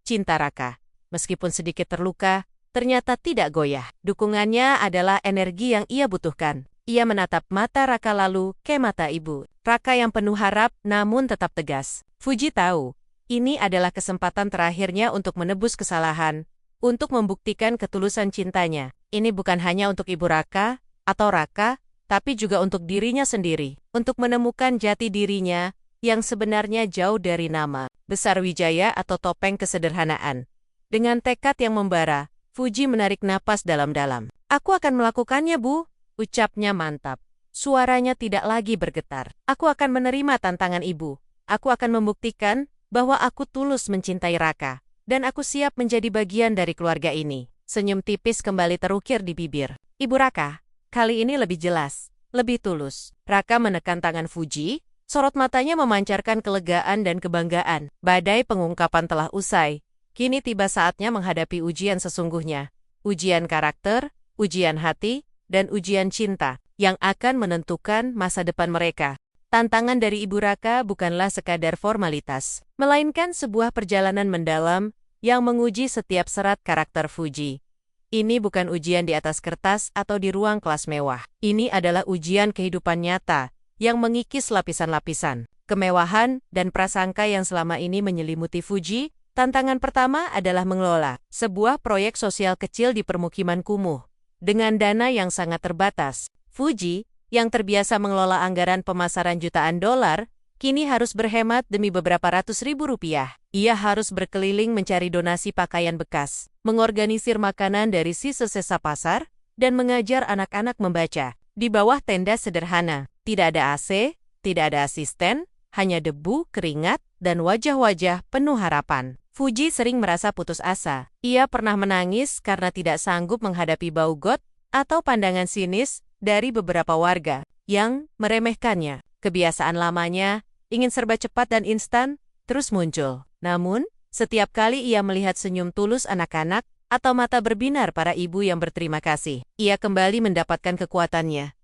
Cinta Raka, meskipun sedikit terluka, ternyata tidak goyah. Dukungannya adalah energi yang ia butuhkan. Ia menatap mata Raka lalu ke mata ibu. Raka yang penuh harap namun tetap tegas. Fuji tahu, ini adalah kesempatan terakhirnya untuk menebus kesalahan, untuk membuktikan ketulusan cintanya. Ini bukan hanya untuk Ibu Raka atau Raka, tapi juga untuk dirinya sendiri, untuk menemukan jati dirinya yang sebenarnya jauh dari nama besar Wijaya atau topeng kesederhanaan. Dengan tekad yang membara, Fuji menarik napas dalam-dalam. Aku akan melakukannya, Bu, ucapnya mantap. Suaranya tidak lagi bergetar. Aku akan menerima tantangan Ibu. Aku akan membuktikan bahwa aku tulus mencintai Raka. Dan aku siap menjadi bagian dari keluarga ini. Senyum tipis kembali terukir di bibir. Ibu Raka, kali ini lebih jelas, lebih tulus. Raka menekan tangan Fuji, sorot matanya memancarkan kelegaan dan kebanggaan. Badai pengungkapan telah usai. Kini tiba saatnya menghadapi ujian sesungguhnya. Ujian karakter, ujian hati, dan ujian cinta yang akan menentukan masa depan mereka. Tantangan dari Ibu Raka bukanlah sekadar formalitas, melainkan sebuah perjalanan mendalam yang menguji setiap serat karakter Fuji. Ini bukan ujian di atas kertas atau di ruang kelas mewah. Ini adalah ujian kehidupan nyata yang mengikis lapisan-lapisan. Kemewahan dan prasangka yang selama ini menyelimuti Fuji. Tantangan pertama adalah mengelola sebuah proyek sosial kecil di permukiman kumuh. Dengan dana yang sangat terbatas, Fuji, yang terbiasa mengelola anggaran pemasaran jutaan dolar, kini harus berhemat demi beberapa ratus ribu rupiah. Ia harus berkeliling mencari donasi pakaian bekas, mengorganisir makanan dari sisa-sisa pasar, dan mengajar anak-anak membaca. Di bawah tenda sederhana, tidak ada AC, tidak ada asisten, hanya debu, keringat, dan wajah-wajah penuh harapan. Fuji sering merasa putus asa. Ia pernah menangis karena tidak sanggup menghadapi bau got atau pandangan sinis dari beberapa warga yang meremehkannya. Kebiasaan lamanya, ingin serba cepat dan instan, terus muncul. Namun, setiap kali ia melihat senyum tulus anak-anak atau mata berbinar para ibu yang berterima kasih, ia kembali mendapatkan kekuatannya.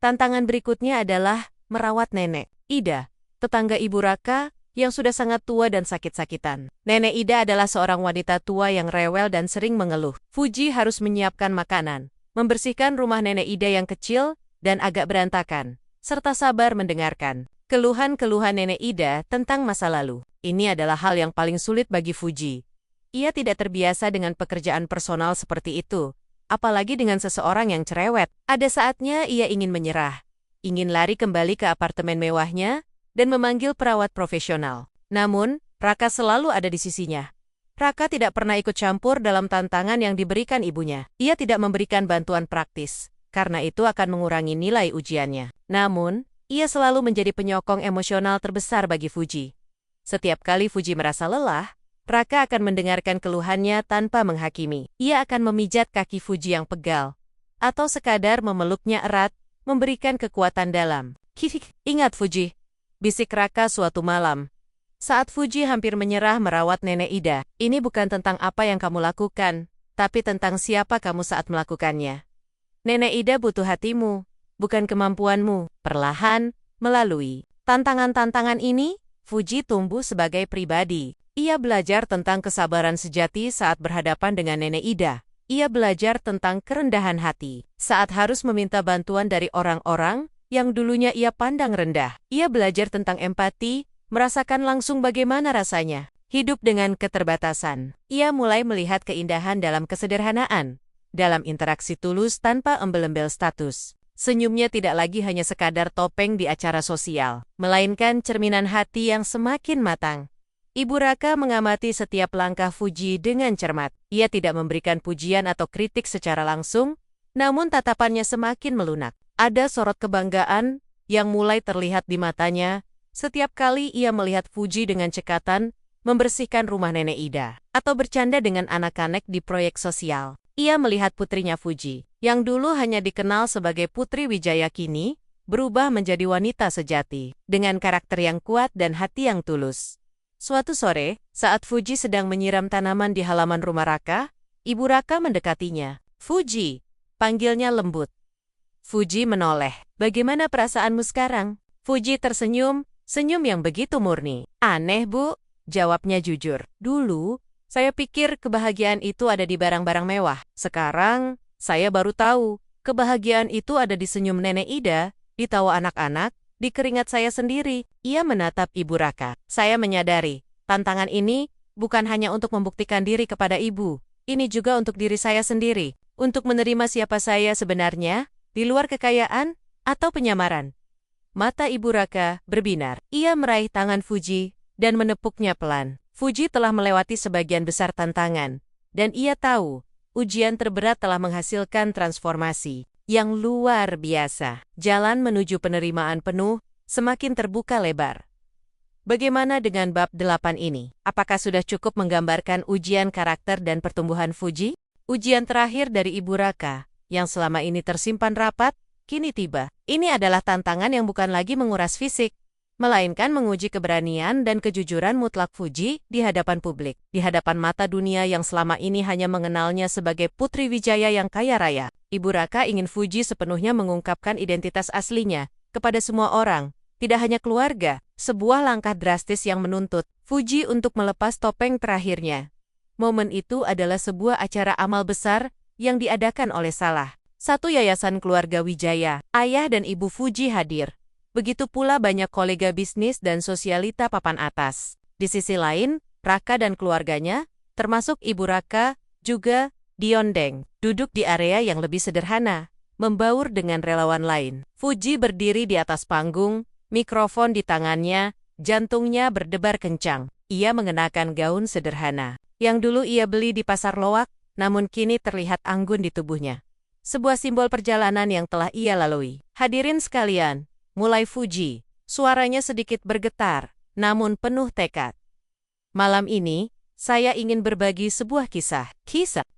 Tantangan berikutnya adalah merawat nenek Ida, tetangga Ibu Raka, yang sudah sangat tua dan sakit-sakitan. Nenek Ida adalah seorang wanita tua yang rewel dan sering mengeluh. Fuji harus menyiapkan makanan, membersihkan rumah nenek Ida yang kecil dan agak berantakan, serta sabar mendengarkan keluhan-keluhan nenek Ida tentang masa lalu. Ini adalah hal yang paling sulit bagi Fuji. Ia tidak terbiasa dengan pekerjaan personal seperti itu, apalagi dengan seseorang yang cerewet. Ada saatnya ia ingin menyerah, ingin lari kembali ke apartemen mewahnya, dan memanggil perawat profesional. Namun, Raka selalu ada di sisinya. Raka tidak pernah ikut campur dalam tantangan yang diberikan ibunya. Ia tidak memberikan bantuan praktis, karena itu akan mengurangi nilai ujiannya. Namun, ia selalu menjadi penyokong emosional terbesar bagi Fuji. Setiap kali Fuji merasa lelah, Raka akan mendengarkan keluhannya tanpa menghakimi. Ia akan memijat kaki Fuji yang pegal, atau sekadar memeluknya erat, memberikan kekuatan dalam. Ingat Fuji, bisik Raka suatu malam. Saat Fuji hampir menyerah merawat nenek Ida, ini bukan tentang apa yang kamu lakukan, tapi tentang siapa kamu saat melakukannya. Nenek Ida butuh hatimu, bukan kemampuanmu. Perlahan, melalui tantangan-tantangan ini, Fuji tumbuh sebagai pribadi. Ia belajar tentang kesabaran sejati saat berhadapan dengan nenek Ida. Ia belajar tentang kerendahan hati saat harus meminta bantuan dari orang-orang yang dulunya ia pandang rendah. Ia belajar tentang empati, merasakan langsung bagaimana rasanya hidup dengan keterbatasan. Ia mulai melihat keindahan dalam kesederhanaan, dalam interaksi tulus tanpa embel-embel status. Senyumnya tidak lagi hanya sekadar topeng di acara sosial, melainkan cerminan hati yang semakin matang. Ibu Raka mengamati setiap langkah Fuji dengan cermat. Ia tidak memberikan pujian atau kritik secara langsung, namun tatapannya semakin melunak. Ada sorot kebanggaan yang mulai terlihat di matanya setiap kali ia melihat Fuji dengan cekatan membersihkan rumah nenek Ida atau bercanda dengan anak-anak di proyek sosial. Ia melihat putrinya Fuji, yang dulu hanya dikenal sebagai Putri Wijaya, kini berubah menjadi wanita sejati dengan karakter yang kuat dan hati yang tulus. Suatu sore, saat Fuji sedang menyiram tanaman di halaman rumah Raka, Ibu Raka mendekatinya. Fuji, panggilnya lembut. Fuji menoleh. Bagaimana perasaanmu sekarang? Fuji tersenyum, senyum yang begitu murni. Aneh, Bu, jawabnya jujur. Dulu, saya pikir kebahagiaan itu ada di barang-barang mewah. Sekarang, saya baru tahu, kebahagiaan itu ada di senyum nenek Ida, di tawa anak-anak, di keringat saya sendiri. Ia menatap Ibu Raka. Saya menyadari, tantangan ini bukan hanya untuk membuktikan diri kepada Ibu. Ini juga untuk diri saya sendiri, untuk menerima siapa saya sebenarnya, di luar kekayaan atau penyamaran. Mata Ibu Raka berbinar. Ia meraih tangan Fuji dan menepuknya pelan. Fuji telah melewati sebagian besar tantangan, dan ia tahu ujian terberat telah menghasilkan transformasi yang luar biasa. Jalan menuju penerimaan penuh semakin terbuka lebar. Bagaimana dengan bab 8 ini? Apakah sudah cukup menggambarkan ujian karakter dan pertumbuhan Fuji? Ujian terakhir dari Ibu Raka, yang selama ini tersimpan rapat, kini tiba. Ini adalah tantangan yang bukan lagi menguras fisik, melainkan menguji keberanian dan kejujuran mutlak Fuji di hadapan publik, di hadapan mata dunia yang selama ini hanya mengenalnya sebagai putri Wijaya yang kaya raya. Ibu Raka ingin Fuji sepenuhnya mengungkapkan identitas aslinya kepada semua orang, tidak hanya keluarga. Sebuah langkah drastis yang menuntut Fuji untuk melepas topeng terakhirnya. Momen itu adalah sebuah acara amal besar yang diadakan oleh salah satu yayasan keluarga Wijaya. Ayah dan ibu Fuji hadir. Begitu pula banyak kolega bisnis dan sosialita papan atas. Di sisi lain, Raka dan keluarganya, termasuk Ibu Raka, juga diondeng, duduk di area yang lebih sederhana, membaur dengan relawan lain. Fuji berdiri di atas panggung, mikrofon di tangannya, jantungnya berdebar kencang. Ia mengenakan gaun sederhana, yang dulu ia beli di pasar loak, namun kini terlihat anggun di tubuhnya. Sebuah simbol perjalanan yang telah ia lalui. Hadirin sekalian, mulai Fuji. Suaranya sedikit bergetar, namun penuh tekad. Malam ini, saya ingin berbagi sebuah kisah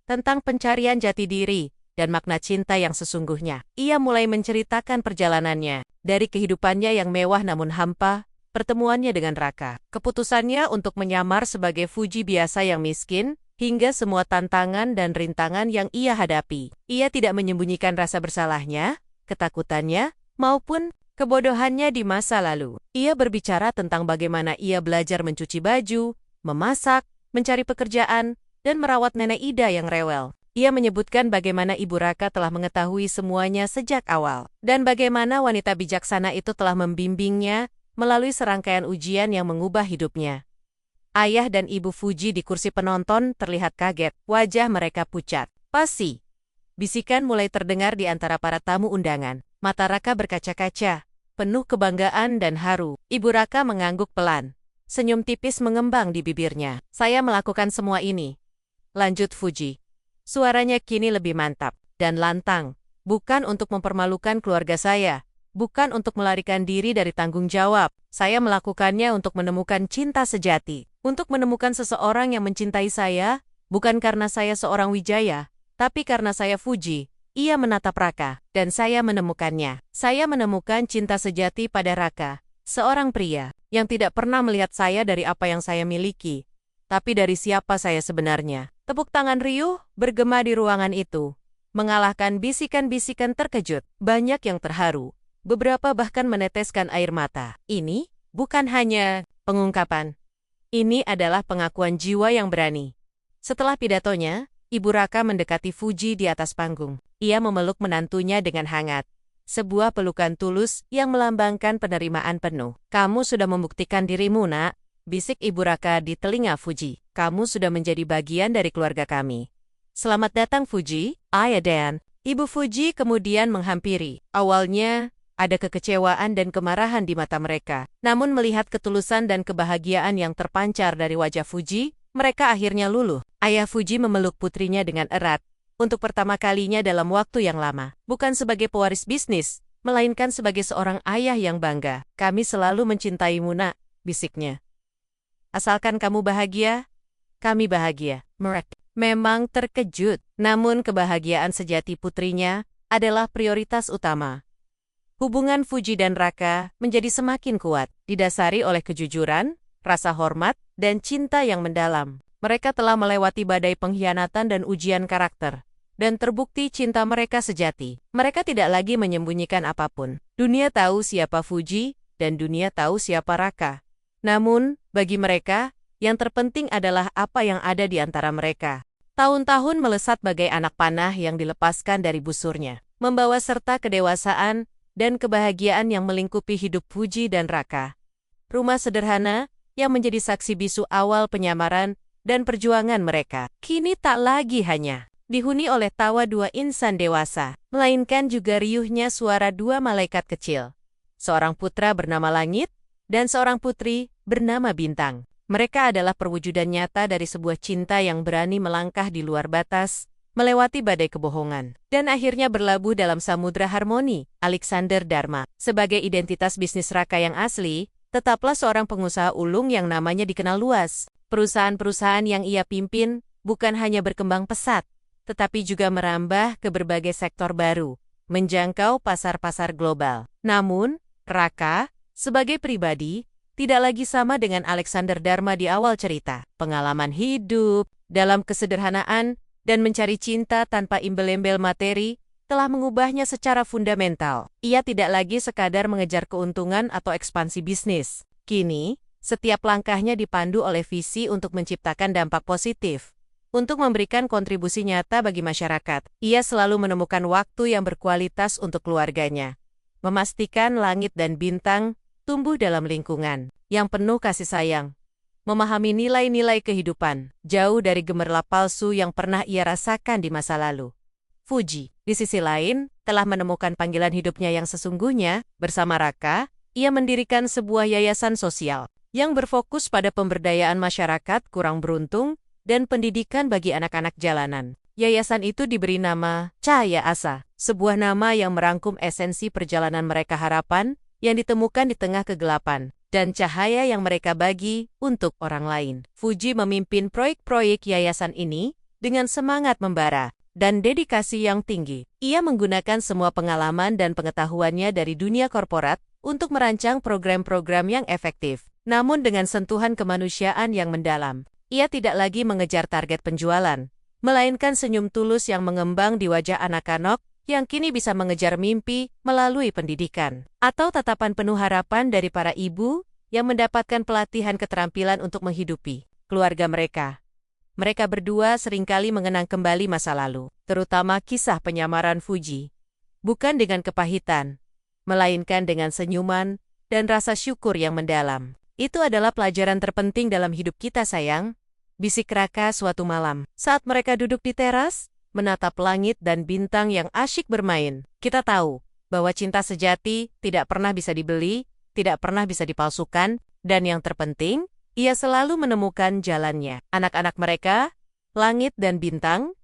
tentang pencarian jati diri dan makna cinta yang sesungguhnya. Ia mulai menceritakan perjalanannya, dari kehidupannya yang mewah namun hampa, pertemuannya dengan Raka, keputusannya untuk menyamar sebagai Fuji biasa yang miskin, hingga semua tantangan dan rintangan yang ia hadapi. Ia tidak menyembunyikan rasa bersalahnya, ketakutannya, maupun kebodohannya di masa lalu. Ia berbicara tentang bagaimana ia belajar mencuci baju, memasak, mencari pekerjaan, dan merawat nenek Ida yang rewel. Ia menyebutkan bagaimana Ibu Raka telah mengetahui semuanya sejak awal, dan bagaimana wanita bijaksana itu telah membimbingnya melalui serangkaian ujian yang mengubah hidupnya. Ayah dan Ibu Fuji di kursi penonton terlihat kaget, wajah mereka pucat. Pasti. Bisikan mulai terdengar di antara para tamu undangan. Mata Raka berkaca-kaca, penuh kebanggaan dan haru. Ibu Raka mengangguk pelan. Senyum tipis mengembang di bibirnya. Saya melakukan semua ini, lanjut Fuji. Suaranya kini lebih mantap dan lantang, bukan untuk mempermalukan keluarga saya, bukan untuk melarikan diri dari tanggung jawab. Saya melakukannya untuk menemukan cinta sejati, untuk menemukan seseorang yang mencintai saya, bukan karena saya seorang Wijaya, tapi karena saya Fuji. Ia menatap Raka, dan saya menemukannya. Saya menemukan cinta sejati pada Raka, seorang pria yang tidak pernah melihat saya dari apa yang saya miliki, tapi dari siapa saya sebenarnya. Tepuk tangan riuh bergema di ruangan itu, mengalahkan bisikan-bisikan terkejut. Banyak yang terharu, beberapa bahkan meneteskan air mata. Ini bukan hanya pengungkapan. Ini adalah pengakuan jiwa yang berani. Setelah pidatonya, Ibu Raka mendekati Fuji di atas panggung. Ia memeluk menantunya dengan hangat. Sebuah pelukan tulus yang melambangkan penerimaan penuh. Kamu sudah membuktikan dirimu, nak, bisik Ibu Raka di telinga Fuji. Kamu sudah menjadi bagian dari keluarga kami. Selamat datang Fuji, Ayah Dan. Ibu Fuji kemudian menghampiri. Awalnya, ada kekecewaan dan kemarahan di mata mereka. Namun melihat ketulusan dan kebahagiaan yang terpancar dari wajah Fuji, mereka akhirnya luluh. Ayah Fuji memeluk putrinya dengan erat. Untuk pertama kalinya dalam waktu yang lama. Bukan sebagai pewaris bisnis, melainkan sebagai seorang ayah yang bangga. Kami selalu mencintaimu, nak, bisiknya. Asalkan kamu bahagia, kami bahagia. Mereka memang terkejut, namun kebahagiaan sejati putrinya adalah prioritas utama. Hubungan Fuji dan Raka menjadi semakin kuat, didasari oleh kejujuran, rasa hormat, dan cinta yang mendalam. Mereka telah melewati badai pengkhianatan dan ujian karakter, dan terbukti cinta mereka sejati. Mereka tidak lagi menyembunyikan apapun. Dunia tahu siapa Fuji, dan dunia tahu siapa Raka. Namun, bagi mereka, yang terpenting adalah apa yang ada di antara mereka. Tahun-tahun melesat bagai anak panah yang dilepaskan dari busurnya, membawa serta kedewasaan dan kebahagiaan yang melingkupi hidup Fuji dan Raka. Rumah sederhana yang menjadi saksi bisu awal penyamaran dan perjuangan mereka, kini tak lagi hanya dihuni oleh tawa dua insan dewasa, melainkan juga riuhnya suara dua malaikat kecil. Seorang putra bernama Langit, dan seorang putri bernama Bintang. Mereka adalah perwujudan nyata dari sebuah cinta yang berani melangkah di luar batas, melewati badai kebohongan, dan akhirnya berlabuh dalam samudra harmoni. Alexander Dharma, sebagai identitas bisnis Raka yang asli, tetaplah seorang pengusaha ulung yang namanya dikenal luas. Perusahaan-perusahaan yang ia pimpin bukan hanya berkembang pesat, tetapi juga merambah ke berbagai sektor baru, menjangkau pasar-pasar global. Namun, Raka, sebagai pribadi, tidak lagi sama dengan Alexander Dharma di awal cerita. Pengalaman hidup, dalam kesederhanaan, dan mencari cinta tanpa imbel-embel materi, telah mengubahnya secara fundamental. Ia tidak lagi sekadar mengejar keuntungan atau ekspansi bisnis. Kini, setiap langkahnya dipandu oleh visi untuk menciptakan dampak positif. Untuk memberikan kontribusi nyata bagi masyarakat, ia selalu menemukan waktu yang berkualitas untuk keluarganya. Memastikan langit dan bintang tumbuh dalam lingkungan yang penuh kasih sayang. Memahami nilai-nilai kehidupan, jauh dari gemerlap palsu yang pernah ia rasakan di masa lalu. Fuji, di sisi lain, telah menemukan panggilan hidupnya yang sesungguhnya. Bersama Raka, ia mendirikan sebuah yayasan sosial yang berfokus pada pemberdayaan masyarakat kurang beruntung dan pendidikan bagi anak-anak jalanan. Yayasan itu diberi nama Cahaya Asa, sebuah nama yang merangkum esensi perjalanan mereka harapan yang ditemukan di tengah kegelapan, dan cahaya yang mereka bagi untuk orang lain. Fuji memimpin proyek-proyek yayasan ini dengan semangat membara dan dedikasi yang tinggi. Ia menggunakan semua pengalaman dan pengetahuannya dari dunia korporat untuk merancang program-program yang efektif. Namun dengan sentuhan kemanusiaan yang mendalam, ia tidak lagi mengejar target penjualan, melainkan senyum tulus yang mengembang di wajah anak-anak yang kini bisa mengejar mimpi melalui pendidikan, atau tatapan penuh harapan dari para ibu yang mendapatkan pelatihan keterampilan untuk menghidupi keluarga mereka. Mereka berdua seringkali mengenang kembali masa lalu, terutama kisah penyamaran Fuji. Bukan dengan kepahitan, melainkan dengan senyuman dan rasa syukur yang mendalam. Itu adalah pelajaran terpenting dalam hidup kita, sayang, bisik Raka suatu malam. Saat mereka duduk di teras, menatap langit dan bintang yang asyik bermain, kita tahu bahwa cinta sejati tidak pernah bisa dibeli, tidak pernah bisa dipalsukan, dan yang terpenting, ia selalu menemukan jalannya. Anak-anak mereka, langit dan bintang,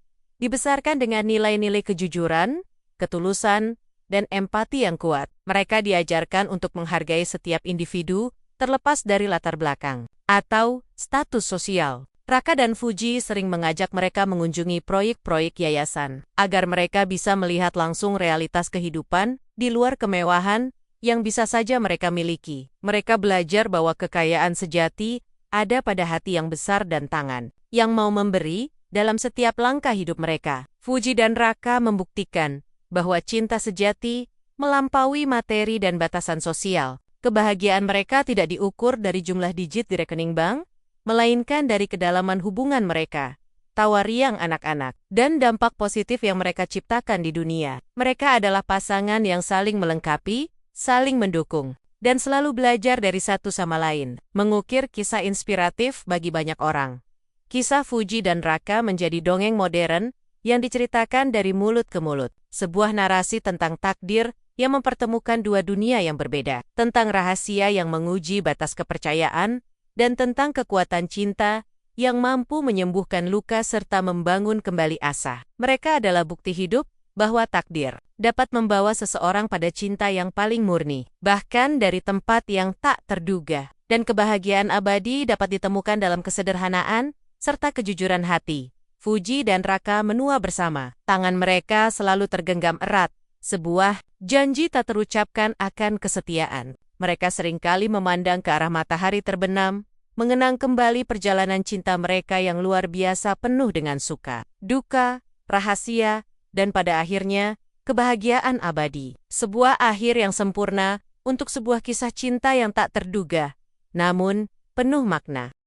dibesarkan dengan nilai-nilai kejujuran, ketulusan, dan empati yang kuat. Mereka diajarkan untuk menghargai setiap individu, terlepas dari latar belakang atau status sosial. Raka dan Fuji sering mengajak mereka mengunjungi proyek-proyek yayasan, agar mereka bisa melihat langsung realitas kehidupan di luar kemewahan yang bisa saja mereka miliki. Mereka belajar bahwa kekayaan sejati ada pada hati yang besar dan tangan yang mau memberi dalam setiap langkah hidup mereka. Fuji dan Raka membuktikan bahwa cinta sejati melampaui materi dan batasan sosial. Kebahagiaan mereka tidak diukur dari jumlah digit di rekening bank, melainkan dari kedalaman hubungan mereka, tawa riang anak-anak, dan dampak positif yang mereka ciptakan di dunia. Mereka adalah pasangan yang saling melengkapi, saling mendukung, dan selalu belajar dari satu sama lain, mengukir kisah inspiratif bagi banyak orang. Kisah Fuji dan Raka menjadi dongeng modern yang diceritakan dari mulut ke mulut, sebuah narasi tentang takdir yang mempertemukan dua dunia yang berbeda, tentang rahasia yang menguji batas kepercayaan, dan tentang kekuatan cinta yang mampu menyembuhkan luka serta membangun kembali asa. Mereka adalah bukti hidup bahwa takdir dapat membawa seseorang pada cinta yang paling murni, bahkan dari tempat yang tak terduga. Dan kebahagiaan abadi dapat ditemukan dalam kesederhanaan serta kejujuran hati. Fuji dan Raka menua bersama. Tangan mereka selalu tergenggam erat, sebuah janji tak terucapkan akan kesetiaan. Mereka seringkali memandang ke arah matahari terbenam, mengenang kembali perjalanan cinta mereka yang luar biasa penuh dengan suka, duka, rahasia, dan pada akhirnya, kebahagiaan abadi. Sebuah akhir yang sempurna untuk sebuah kisah cinta yang tak terduga, namun penuh makna.